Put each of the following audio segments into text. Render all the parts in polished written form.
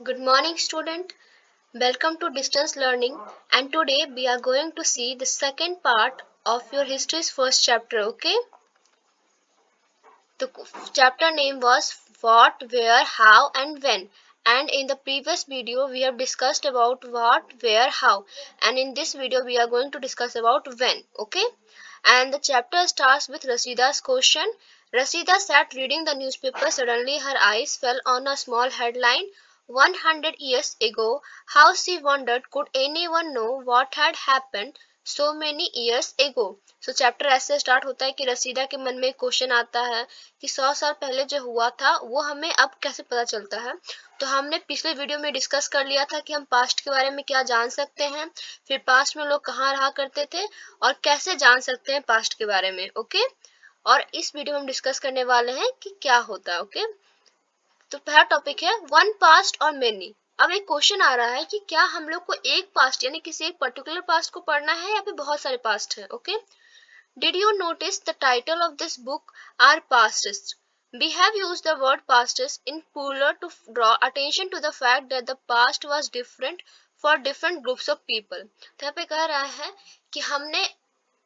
Good morning, student. Welcome to distance learning. And today we are going to see the second part of your history's first chapter. Okay, the chapter name was what, where, how, and when. And in the previous video, we have discussed about what, where, how. And in this video, we are going to discuss about when. Okay, and the chapter starts with Rasida's question. Rasida sat reading the newspaper. Suddenly, her eyes fell on a small headline. 100 years ago, how she wondered, could anyone know what had happened so many years ago? So chapter ऐसे start होता है कि रसीदा के मन में एक question आता है कि 100 साल पहले जो हुआ था वो हमें अब कैसे पता चलता है। तो हमने पिछले वीडियो में डिस्कस कर लिया था कि हम पास्ट के बारे में क्या जान सकते हैं, फिर पास्ट में लोग कहाँ रहा करते थे और कैसे जान सकते हैं पास्ट के बारे में। ओके, और इस वीडियो में हम डिस्कस करने वाले हैं कि क्या होता है। ओके, तो पहला टॉपिक है वन पास्ट और मेनी। अब एक क्वेश्चन आ रहा है कि क्या हम लोग को एक पास्ट यानी किसी एक पर्टिकुलर पास्ट को पढ़ना है या फिर बहुत सारे पास्ट है। Okay, did you notice the title of this book our pasts? We have used the word pastest in plural to draw attention to the fact that the past was different for different groups of people. तो यहाँ पे कह रहा है कि हमने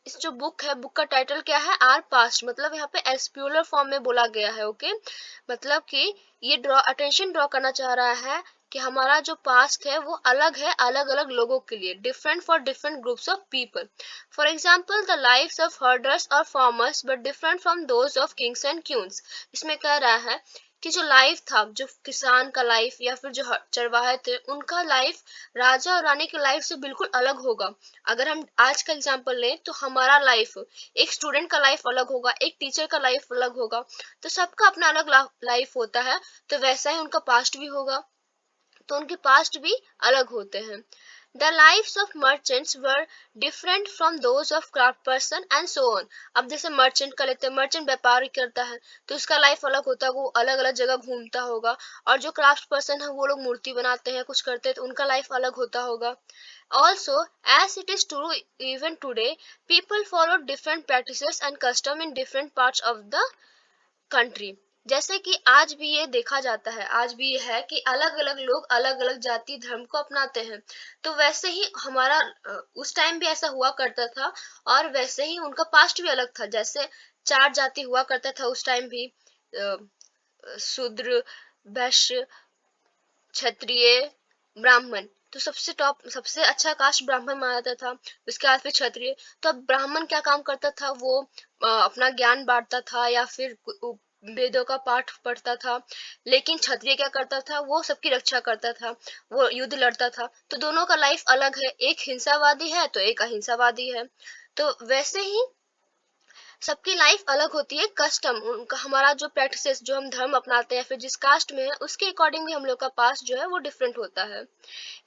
इस जो बुक है, बुक का टाइटल क्या है, आर पास्ट, मतलब यहाँ पे एस्प्यूलर फॉर्म में बोला गया है। ओके, मतलब कि ये ड्रॉ करना चाह रहा है कि हमारा जो पास्ट है वो अलग है अलग अलग लोगों के लिए, different for different groups of people. For example the lives of herders और farmers but different from those of kings and queens. इसमें कह रहा है कि जो लाइफ था, जो किसान का लाइफ या फिर जो चरवाहे थे उनका लाइफ राजा और रानी की लाइफ से बिल्कुल अलग होगा। अगर हम आज का एग्जांपल लें तो हमारा लाइफ, एक स्टूडेंट का लाइफ अलग होगा, एक टीचर का लाइफ अलग होगा, तो सबका अपना अलग लाइफ होता है। तो वैसा ही उनका पास्ट भी होगा, तो उनके पास्ट भी अलग होते हैं। The lives of merchants were different from those of craft person and so on. अब जैसे मर्चेंट का लेते हैं, मर्चेंट व्यापार करता है तो उसका लाइफ अलग होता है, वो अलग अलग जगह घूमता होगा। और जो क्राफ्ट पर्सन है वो लोग मूर्ति बनाते हैं, कुछ करते हैं, तो उनका लाइफ अलग होता होगा। Also, as it is true even today, people follow different practices and custom in different parts of the country. जैसे कि आज भी ये देखा जाता है, आज भी ये है कि अलग अलग लोग अलग अलग जाति धर्म को अपनाते हैं। तो वैसे ही हमारा उस टाइम भी ऐसा हुआ करता था और वैसे ही उनका पास्ट भी अलग था। जैसे चार जाति हुआ करता था उस टाइम भी, शूद्र, वैश्य, क्षत्रिय, ब्राह्मण। तो सबसे टॉप, सबसे अच्छा कास्ट ब्राह्मण माना जाता था, उसके बाद फिर क्षत्रिय। तो अब ब्राह्मण क्या काम करता था, वो अपना ज्ञान बांटता था या फिर वेदों का पाठ पढ़ता था। लेकिन क्षत्रिय क्या करता था, वो सबकी रक्षा करता था, वो युद्ध लड़ता था। तो दोनों का लाइफ अलग है, एक हिंसावादी है तो एक अहिंसावादी है। तो वैसे ही सबकी लाइफ अलग होती है, कस्टम उनका, हमारा जो प्रैक्टिसेस, जो हम धर्म अपनाते हैं फिर जिस कास्ट में है उसके अकॉर्डिंग भी हम लोग का पास्ट जो है वो डिफरेंट होता है।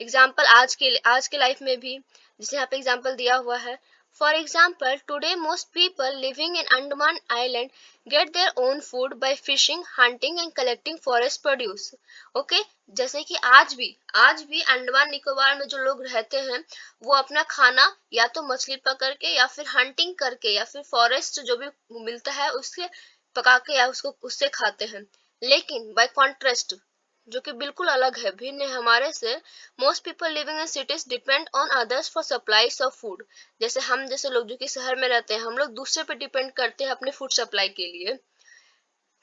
एग्जाम्पल आज के लाइफ में भी, जैसे यहाँ पे एग्जाम्पल दिया हुआ है। For example today most people living in Andaman island get their own food by fishing, hunting and collecting forest produce. Okay, जैसे कि आज भी अंडमान निकोबार में जो लोग रहते हैं वो अपना खाना या तो मछली पकड़ के या फिर हंटिंग करके या फिर फॉरेस्ट जो भी मिलता है उससे पका के या उसको उससे खाते हैं। लेकिन बाय कॉन्ट्रास्ट, जो कि बिल्कुल अलग है, भिन्न है हमारे से, most people living in cities depend on others for supplies of food. जैसे हम जैसे लोग जो कि शहर में रहते हैं, हम लोग दूसरे पे डिपेंड करते हैं अपने फूड सप्लाई के लिए।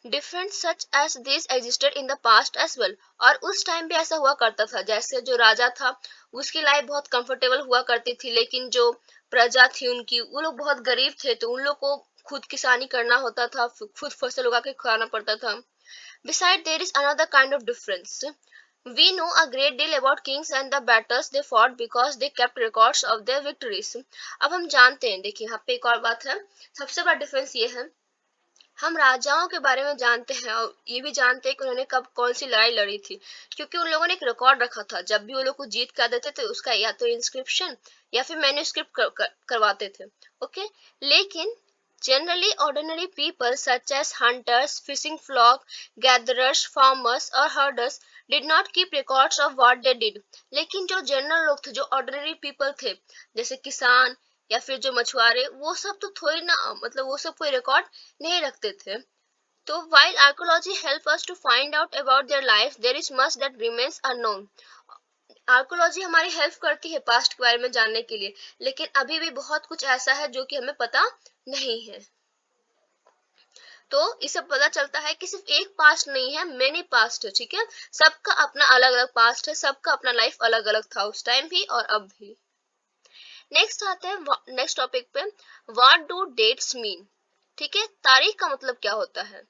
Different such as this existed in the past as well. और उस टाइम भी ऐसा हुआ करता था, जैसे जो राजा था उसकी लाइफ बहुत कंफर्टेबल हुआ करती थी, लेकिन जो प्रजा थी उनकी, वो लोग बहुत गरीब थे, तो उन लोग को खुद किसानी करना होता था, खुद फसल उगा के खाना पड़ता था। Besides, there is another kind of difference. We know a great deal about kings and the battles they fought because they kept records of their victories. अब हम जानते हैं, देखिए यहाँ पे एक और बात है, सबसे बड़ा डिफरेंस ये है, हम राजाओं के बारे में जानते हैं और ये भी जानते हैं कि उन्होंने कब कौन सी लड़ाई लड़ी थी, क्योंकि उन लोगों ने एक रिकॉर्ड रखा था। जब भी वो लोग को जीत कर देते थे उसका या तो इंस्क्रिप्शन या फिर मैन्युस्क्रिप्ट करवाते थे। ओके, लेकिन generally ordinary people such as hunters, fishing flock, gatherers, farmers और herders did not keep records of what they did. लेकिन जो जनरल लोग थे, जो ordinary people थे, जैसे किसान या फिर जो मछुआरे, वो सब तो थोड़ी ना, मतलब वो सब कोई रिकॉर्ड नहीं रखते थे। तो while archaeology help us to find out about their life, there is much that remains unknown. Archaeology हमारी हेल्प करती है पास्ट के बारे में जानने के लिए, लेकिन अभी भी बहुत कुछ ऐसा है जो कि हमें पता नहीं है। तो इससे पता चलता है कि सिर्फ एक पास्ट नहीं है, मेनी पास्ट है, ठीक है। सबका अपना अलग अलग पास्ट है, सबका अपना लाइफ अलग अलग था उस टाइम भी और अब भी। नेक्स्ट आते हैं नेक्स्ट टॉपिक पे, व्हाट डू डेट्स मीन, ठीक है। तारीख का मतलब क्या होता है।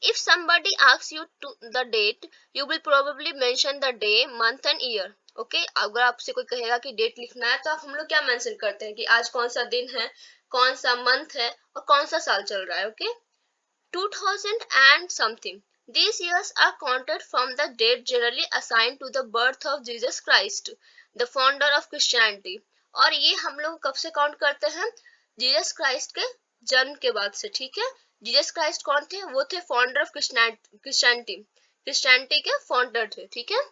If somebody asks you to the date, you will probably mention the day, month and year. Okay अगर आपसे कोई कहेगा कि डेट लिखना है तो आप हम लोग क्या मेंशन करते हैं कि आज कौन सा दिन है, कौन सा मंथ है और कौन सा साल चल रहा है। Okay 2000 and something. These years are counted from the date generally assigned to the birth of Jesus Christ, the founder of Christianity. और ये हम लोग कब से काउंट करते हैं, जीसस क्राइस्ट के जन्म के बाद से, ठीक है। जीसस क्राइस्ट कौन थे, वो थे फाउंडर ऑफ क्रिश्चियनिटी के फाउंडर थे, ठीक है।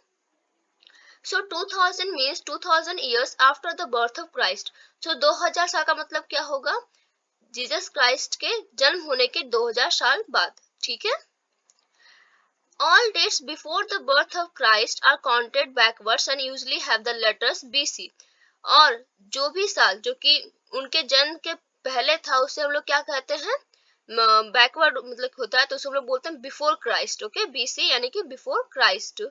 सो 2000 means 2000 years after the birth of Christ. So 2000 साल का मतलब क्या होगा, जीसस क्राइस्ट के जन्म होने के 2000 साल बाद, ठीक है। All dates before the birth of Christ are counted backwards and usually have the letters BC. और जो भी साल जो कि उनके जन्म के पहले था उसे हम लोग क्या कहते हैं, बैकवर्ड मतलब होता है तो उसे हम लोग बोलते हैं बिफोर क्राइस्ट। ओके बीसी यानी कि before Christ.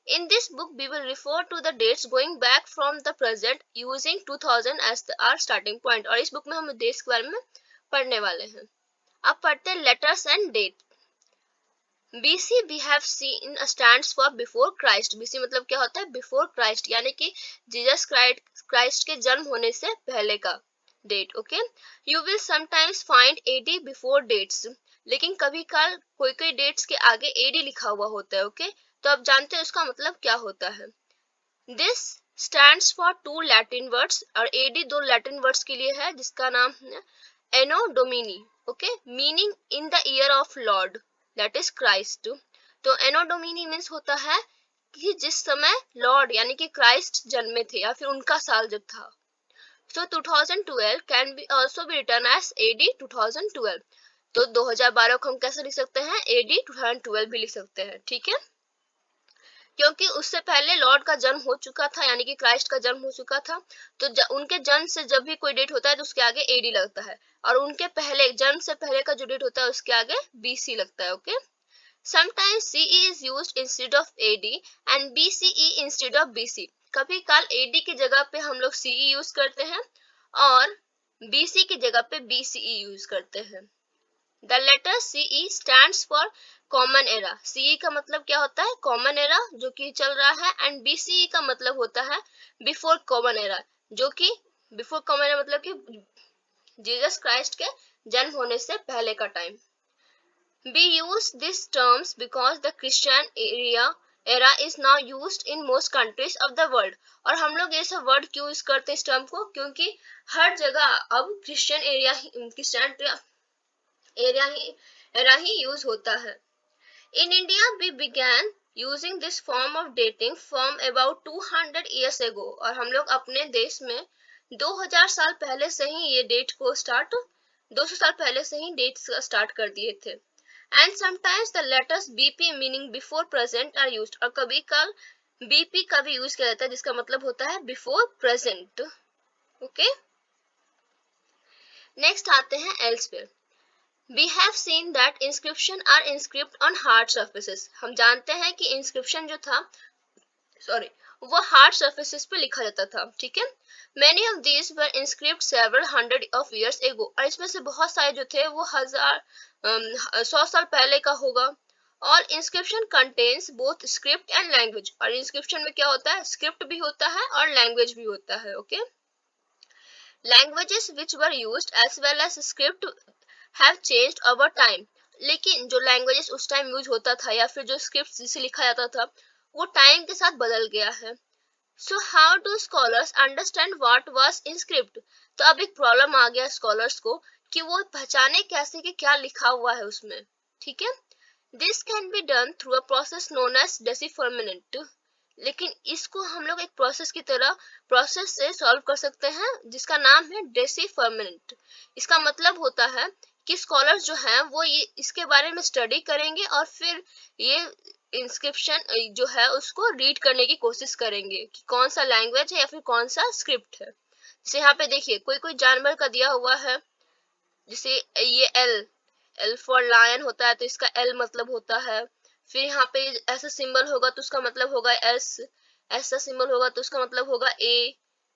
In this book we will refer to the dates going back from the present using 2000 as our starting point. और इस बुक में हम डेट्स के बारे में पढ़ने वाले हैं। अब पढ़ते हैं letters and date. BC we have seen stands for before Christ. BC मतलब क्या होता है, बिफोर क्राइस्ट, यानी कि जीसस क्राइस्ट के जन्म होने से पहले का date. Okay you will sometimes find AD before dates, लेकिन कभी काल कोई कोई डेट्स के आगे AD लिखा हुआ होता है। ओके तो आप जानते हैं उसका मतलब क्या होता है। This stands for two Latin words, और AD दो लैटिन वर्ड्स के लिए है जिसका नाम है anno domini. Okay meaning in the year of lord that is Christ. तो एनो डोमिनी मीन्स होता है कि जिस समय लॉर्ड यानी कि क्राइस्ट जन्मे थे या फिर उनका साल जब था। So 2012 can be also be written as AD 2012. तो 2012 को हम कैसे लिख सकते हैं, AD 2012 भी लिख सकते हैं, ठीक है। क्योंकि उससे पहले लॉर्ड का जन्म हो चुका था यानी कि क्राइस्ट का जन्म हो चुका था, तो उनके जन्म से जब भी कोई डेट होता है तो उसके आगे AD लगता है, और उनके पहले जन्म से पहले का जो डेट होता है उसके आगे BC लगता है। Okay Sometimes CE is used instead of AD and BCE instead of BC. कभी काल AD की जगह पे हम लोग CE यूज करते हैं और BC की जगह पे BCE यूज करते हैं। The letter CE stands for Common Era. CE का मतलब क्या होता है, Common Era जो कि चल रहा है, and BCE का मतलब होता है Before Common Era, जो कि Before Common Era मतलब कि जीसस क्राइस्ट के जन्म होने से पहले का time. We use these terms because the Christian era is now used in most countries of the world. और हम लोग ये सब वर्ड क्यों यूज करते हैं इस टर्म को, क्योंकि हर जगह अब क्रिश्चियन एरा ही यूज होता है। In India we began using this form of dating from about 200 years ago. और हम लोग अपने देश में 2000 साल पहले से ही ये डेट को 200 साल पहले से ही डेट स्टार्ट कर दिए थे। And sometimes the letters BP meaning before present are used. और कभी कल BP का भी यूज किया जाता है जिसका मतलब होता है before present. ओके नेक्स्ट आते हैं elsewhere. We have seen that inscription are inscribed on hard surfaces. हम जानते हैं कि inscription जो था वो हार्ड surfaces पे लिखा जाता था, ठीक है। Many of these were inscribed several hundred of years ago. और इसमें से बहुत सारे जो थे वो 100 साल पहले का होगा। All inscription contains both script and language. और inscription में क्या होता है, script भी होता है और language भी होता है। Okay Languages which were used as well as script have changed over time. लेकिन जो लैंग्वेजेस उस टाइम यूज होता था या फिर जो स्क्रिप्ट जिसे लिखा जाता था वो टाइम के साथ बदल गया है। So how do scholars understand what was in script? तो अब एक प्रॉब्लम आ गया स्कॉलर्स को कि वो पहचाने कैसे कि क्या लिखा हुआ है उसमें, ठीक है। This can be done through a process known as decipherment. लेकिन इसको हम लोग एक प्रोसेस से सॉल्व कर सकते हैं जिसका नाम है डेसिफरमेंट। इसका मतलब होता है कि स्कॉलर्स जो हैं वो ये इसके बारे में स्टडी करेंगे और फिर ये इंस्क्रिप्शन जो है उसको रीड करने की कोशिश करेंगे कि कौन सा लैंग्वेज है या फिर कौन सा स्क्रिप्ट है। जैसे यहाँ पे देखिए कोई कोई जानवर का दिया हुआ है, जैसे ये एल फॉर लायन होता है तो इसका एल मतलब होता है। फिर यहाँ पे ऐसा सिंबल होगा तो उसका मतलब होगा एस, ऐसा सिंबल होगा तो उसका मतलब होगा ए,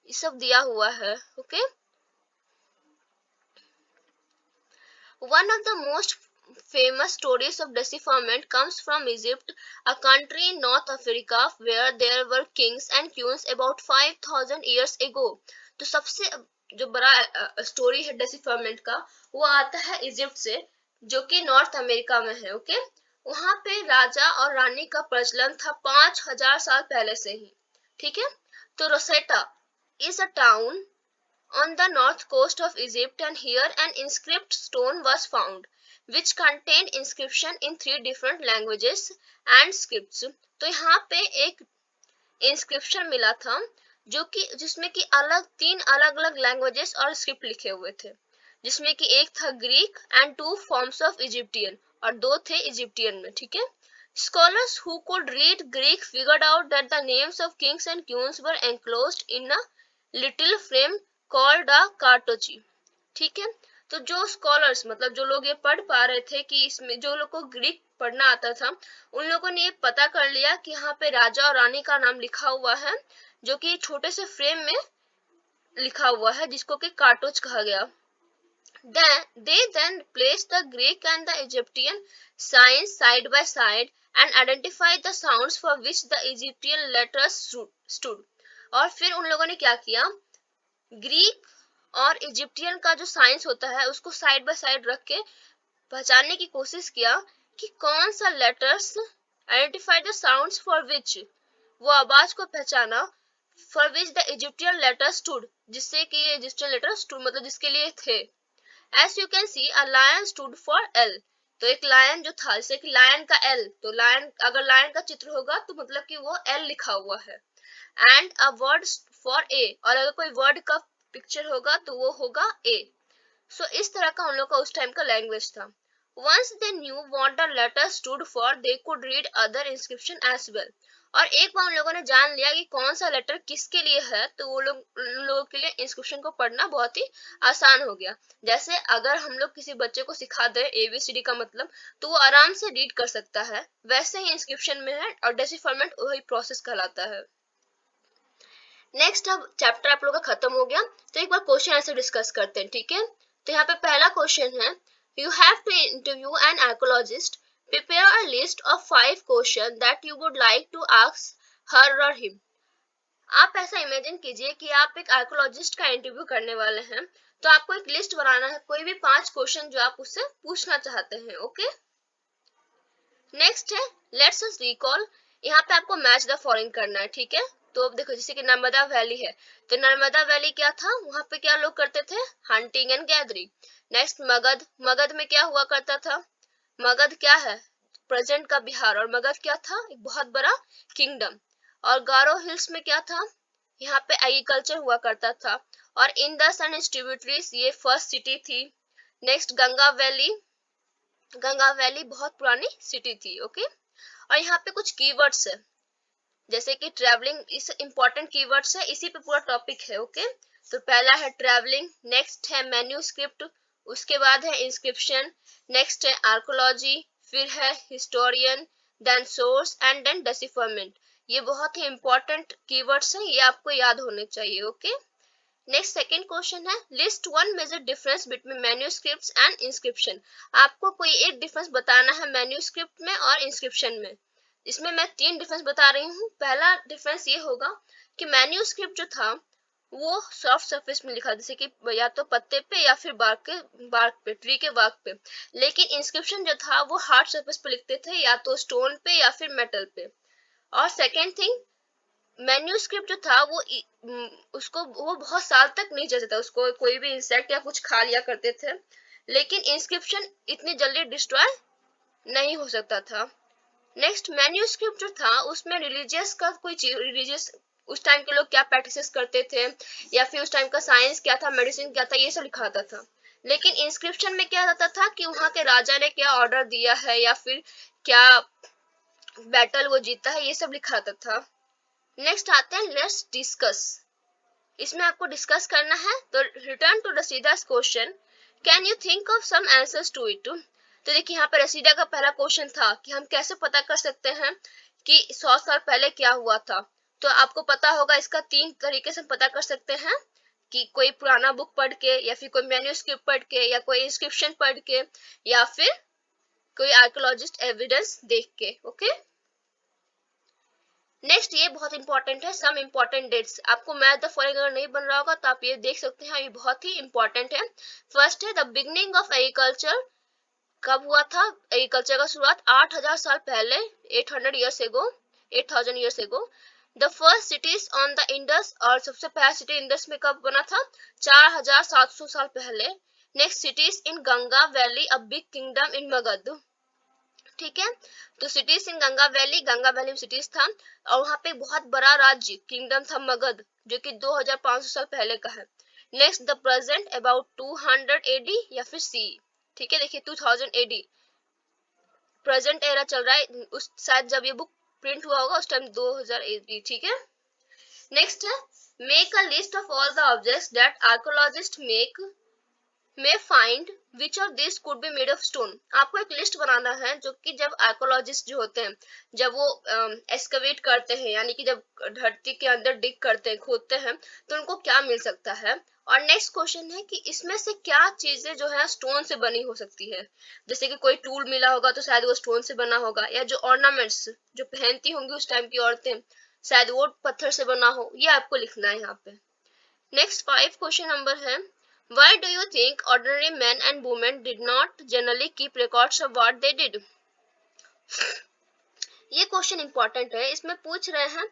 ये सब दिया हुआ है। Okay, one of the most famous stories of decipherment comes from Egypt, a country in North Africa where there were kings and queens about 5000 years ago। तो सबसे जो बड़ा स्टोरी है डेसिफरमेंट का वो आता है इजिप्ट से, जो कि नॉर्थ अमेरिका में है। ओके, वहां पे राजा और रानी का प्रचलन था 5000 साल पहले से ही। ठीक है, तो Rosetta is a town on the north coast of Egypt, and here an inscribed stone was found which contained inscription in 3 different languages and scripts। तो यहाँ पे एक इंस्क्रिप्शन मिला था जो कि जिसमें कि तीन अलग अलग लैंग्वेजेस और स्क्रिप्ट लिखे हुए थे, जिसमें कि एक था Greek and 2 forms of Egyptian और 2 थे इजिप्टियन में। ठीक है, scholars who could read Greek figured out that the names of kings and queens were enclosed in a little frame called a cartouche। ठीक है, तो जो स्कॉलर्स मतलब जो लोग ये पढ़ पा रहे थे कि इसमें जो लोग को ग्रीक पढ़ना आता था उन लोगों ने ये पता कर लिया कि यहाँ पे राजा और रानी का नाम लिखा हुआ है, जो कि छोटे से फ्रेम में लिखा हुआ है जिसको कि कार्टोज कहा गया। They then placed the Greek and the Egyptian signs side by side and identified the sounds for which the Egyptian letters stood। और फिर उन लोगों ने क्या किया, ग्रीक और इजिप्टियन का जो साइंस होता है उसको साइड बाय साइड रख के पहचानने की कोशिश किया कि कौन सा letters, identify the sounds for which, वो आवाज को पहचाना, for which the Egyptian letter stood, जिससे कि ये इजिप्टियन लेटर स्टूड मतलब जिसके लिए थे। As you can see a lion stood for L, तो एक लायन जो था, जैसे कि लायन का एल, तो लायन अगर लायन का चित्र होगा तो मतलब कि वो एल लिखा हुआ है। And a word for a, और अगर कोई वर्ड का पिक्चर होगा तो वो होगा ए। सो इस तरह का उन लोग का उस टाइम का लैंग्वेज था। Once they knew what the letter stood for, they could read other inscription as well। और एक बार उन लोगों ने जान लिया कि कौन सा लेटर किसके लिए है तो वो लोग उन लोगों के लिए इंस्क्रिप्शन को पढ़ना बहुत ही आसान हो गया। जैसे अगर हम लोग किसी बच्चे को सिखा दे ABCD का मतलब तो वो आराम से रीड कर सकता है, वैसे ही इंस्क्रिप्शन में है और डेसिफरमेंट वही प्रोसेस कहलाता है। नेक्स्ट, अब चैप्टर आप लोगों का खत्म हो गया तो एक बार क्वेश्चन आंसर डिस्कस करते हैं। ठीक है, तो यहाँ पे पहला क्वेश्चन है, you have to interview an archaeologist, prepare a list of 5 question that you would like to ask her और हिम। आप ऐसा इमेजिन कीजिए कि आप एक आर्कोलॉजिस्ट का इंटरव्यू करने वाले हैं, तो आपको एक लिस्ट बनाना है, कोई भी 5 क्वेश्चन जो आप उससे पूछना चाहते हैं। ओके, नेक्स्ट है लेट्स अस रिकॉल, यहाँ पे आपको मैच द फॉलोइंग करना है। ठीक है, तो अब देखो जैसे कि नर्मदा वैली है तो नर्मदा वैली क्या था, वहां पे क्या लोग करते थे, hunting and gathering. Next Magadh, Magadh में क्या हुआ करता था, मगध क्या है, प्रेजेंट का बिहार, और मगध क्या था, एक बहुत बड़ा किंगडम। और गारो हिल्स में क्या था, यहाँ पे एग्रीकल्चर हुआ करता था। और इंडस एंड इट्स ट्रिब्यूटरीज ये फर्स्ट सिटी थी। Next Ganga valley, Ganga valley बहुत पुरानी सिटी थी। ओके, और यहाँ पे कुछ कीवर्ड्स है जैसे कि ट्रैवलिंग, इस इंपॉर्टेंट कीवर्ड्स है, इसी पे पूरा टॉपिक है। ओके, तो पहला है ट्रैवलिंग, नेक्स्ट है मैन्यूस्क्रिप्ट, उसके बाद है इंस्क्रिप्शन, नेक्स्ट है आर्कोलॉजी, फिर है historian, then source and then decipherment. ये बहुत ही इंपॉर्टेंट कीवर्ड्स है, ये आपको याद होने चाहिए। ओके, नेक्स्ट सेकंड क्वेश्चन है, list one major difference between manuscripts and inscription. आपको कोई एक डिफरेंस बताना है मैन्यूस्क्रिप्ट में और इंस्क्रिप्शन में। इसमें मैं 3 डिफरेंस बता रही हूँ। पहला डिफरेंस ये होगा कि मैन्यूस्क्रिप्ट जो था वो सॉफ्ट सरफेस में लिखा, जैसे कि या तो पत्ते पे या फिर बार्क पे, ट्री के बार्क पे। लेकिन इंस्क्रिप्शन जो था वो हार्ड सरफेस पे लिखते थे, या तो स्टोन पे या फिर मेटल पे। और सेकेंड थिंग, मैन्यूस्क्रिप्ट जो था वो उसको वो बहुत साल तक नहीं चलता था, उसको कोई भी इंसेक्ट या कुछ खा लिया करते थे। लेकिन इंस्क्रिप्शन इतनी जल्दी डिस्ट्रॉय नहीं हो सकता था। नेक्स्ट, मैन्यूस्क्रिप्ट जो था उसमें रिलीजियस का कोई चीज, रिलीजियस उस टाइम के लोग क्या प्रैक्टिसेस करते थे या फिर उस टाइम का साइंस क्या था, मेडिसिन क्या था, ये सब लिखा था। लेकिन इंस्क्रिप्शन में क्या रहता था कि वहां के राजा ने क्या ऑर्डर दिया है या फिर क्या बैटल वो जीता है, ये सब लिखा रहता था। नेक्स्ट आते हैं लेट्स डिस्कस। इसमें आपको डिस्कस करना है, तो return to Rasheeda's question, can you think of some answers to it. तो देखिए यहाँ पे रसीदा का पहला क्वेश्चन था कि हम कैसे पता कर सकते हैं कि 100 साल पहले क्या हुआ था। तो आपको पता होगा इसका 3 तरीके से पता कर सकते हैं, कि कोई पुराना बुक पढ़ के या फिर कोई मैन्यूस्क्रिप्ट पढ़ के या कोई इंस्क्रिप्शन पढ़ के या फिर कोई आर्कियोलॉजिस्ट एविडेंस देख के। ओके, नेक्स्ट ये बहुत इंपॉर्टेंट है, सम इंपॉर्टेंट डेट्स। आपको मैथ द फॉलोइंग अगर नहीं बन रहा होगा तो आप ये देख सकते हैं, ये बहुत ही इंपॉर्टेंट है। फर्स्ट है द बिगनिंग ऑफ एग्रीकल्चर, कब हुआ था एग्रीकल्चर का शुरुआत? 8000 साल पहले, 800 years ago, 8000 years ago. The first CTs on the Indus, और सबसे पहला सिटी इंडस में कब बना था? 4700 साल पहले। Next cities in Ganga valley, a big kingdom in Magadh. ठीक है, तो सिटीज इन गंगा वैली में सिटीज था, और वहां पे बहुत बड़ा राज्य किंगडम था मगध, जो कि 2500 साल पहले का है। Next the present about 200 AD या फिर सी। ठीक है, देखिए 2000 एडी प्रेजेंट एरा चल रहा है, उस शायद जब ये बुक प्रिंट हुआ होगा उस टाइम 2000 एडी। ठीक है, नेक्स्ट है make a list of all the objects that archaeologist may find which of these could be made of stone। आपको एक लिस्ट बनाना है, जो कि जब आर्कोलॉजिस्ट जो होते हैं, जब वो एक्सकवेट करते हैं, यानी कि जब धरती के अंदर डिग करते हैं, खोदते हैं, तो उनको क्या मिल सकता है। और नेक्स्ट क्वेश्चन है कि इसमें से क्या चीजें जो है स्टोन से बनी हो सकती है। जैसे कि कोई टूल मिला होगा तो शायद वो स्टोन से बना होगा, या जो ऑर्नामेंट्स जो पहनती होंगी उस टाइम की औरतें, शायद वो पत्थर से बना हो। ये आपको लिखना है यहाँ पे। नेक्स्ट 5 क्वेश्चन नंबर है, why do you think ordinary men and women did not generally keep records of what they did। ये क्वेश्चन इंपॉर्टेंट है, इसमें पूछ रहे हैं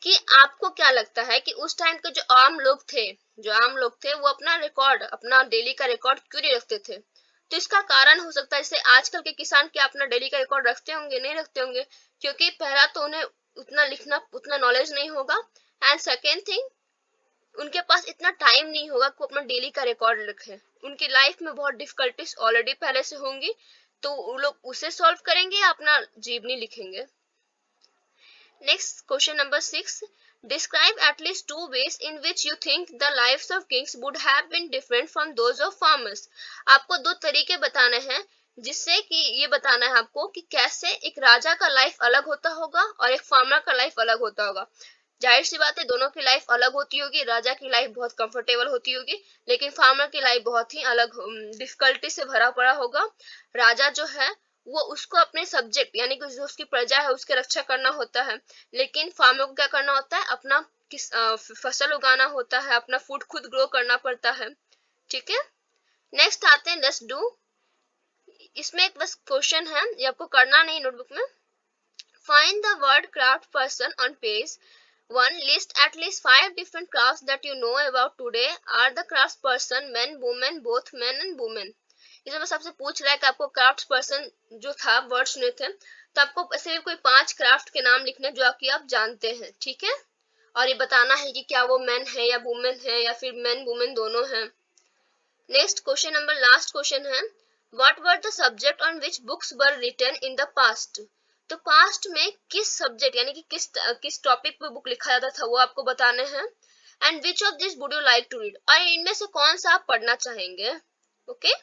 कि आपको क्या लगता है कि उस टाइम के जो आम लोग थे वो अपना रिकॉर्ड, अपना डेली का रिकॉर्ड क्यों नहीं रखते थे। तो इसका कारण हो सकता है, जैसे आजकल के किसान क्या अपना डेली का रिकॉर्ड रखते होंगे? नहीं रखते होंगे, क्योंकि पहला तो उन्हें उतना लिखना, उतना नॉलेज नहीं होगा, एंड सेकेंड थिंग उनके पास इतना टाइम नहीं होगा कि वो अपना डेली का रिकॉर्ड रखें। उनकी लाइफ में बहुत डिफिकल्टीज ऑलरेडी पहले से होंगी, तो वो लोग उसे सॉल्व करेंगे या अपना जीवनी लिखेंगे। Next question number 6, describe at least 2 ways in which you think the lives of kings would have been different from those of farmers। आपको 2 तरीके बताने हैं, जिससे कि ये बताना है आपको कि कैसे एक राजा का लाइफ अलग होता होगा और एक फार्मर का लाइफ अलग होता होगा। जाहिर सी बात है दोनों की लाइफ अलग होती होगी, राजा की लाइफ बहुत कंफर्टेबल होती होगी, लेकिन फार्मर की लाइफ बहुत ही अलग, डिफिकल्टी से भरा पड़ा होगा। राजा जो है वो उसको अपने सब्जेक्ट यानी कि जो उसकी प्रजा है उसकी रक्षा करना होता है, लेकिन फार्मर को क्या करना होता है? अपना फसल उगाना होता है, अपना फूड खुद ग्रो करना पड़ता है। ठीक है, नेक्स्ट आते हैं लेट्स डू। इसमें एक बस क्वेश्चन है, ये आपको करना नहीं नोटबुक में। Find the word craft person on page 1, list at least 5 different crafts that you know about today। Are the crafts person men, women, both men and women। इसमें बस आपसे पूछ रहा है कि आपको क्राफ्ट पर्सन जो था वर्ड सुने थे, तो आपको ऐसे भी कोई 5 क्राफ्ट के नाम लिखने जो आपकी आप जानते हैं। ठीक है, और ये बताना है कि क्या वो मैन है या वुमेन है या फिर मैन वुमेन दोनों हैं। Next question number last question है, what were the subject on which books were written in the past. तो पास्ट में किस सब्जेक्ट यानी कि किस टॉपिक पे बुक लिखा जाता था वो आपको बताने हैं। And which of this would you like to read, और इनमें से कौन सा आप पढ़ना चाहेंगे। Okay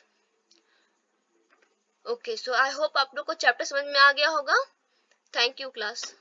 okay, so I hope आप लोग को चैप्टर समझ में आ गया होगा। Thank you class.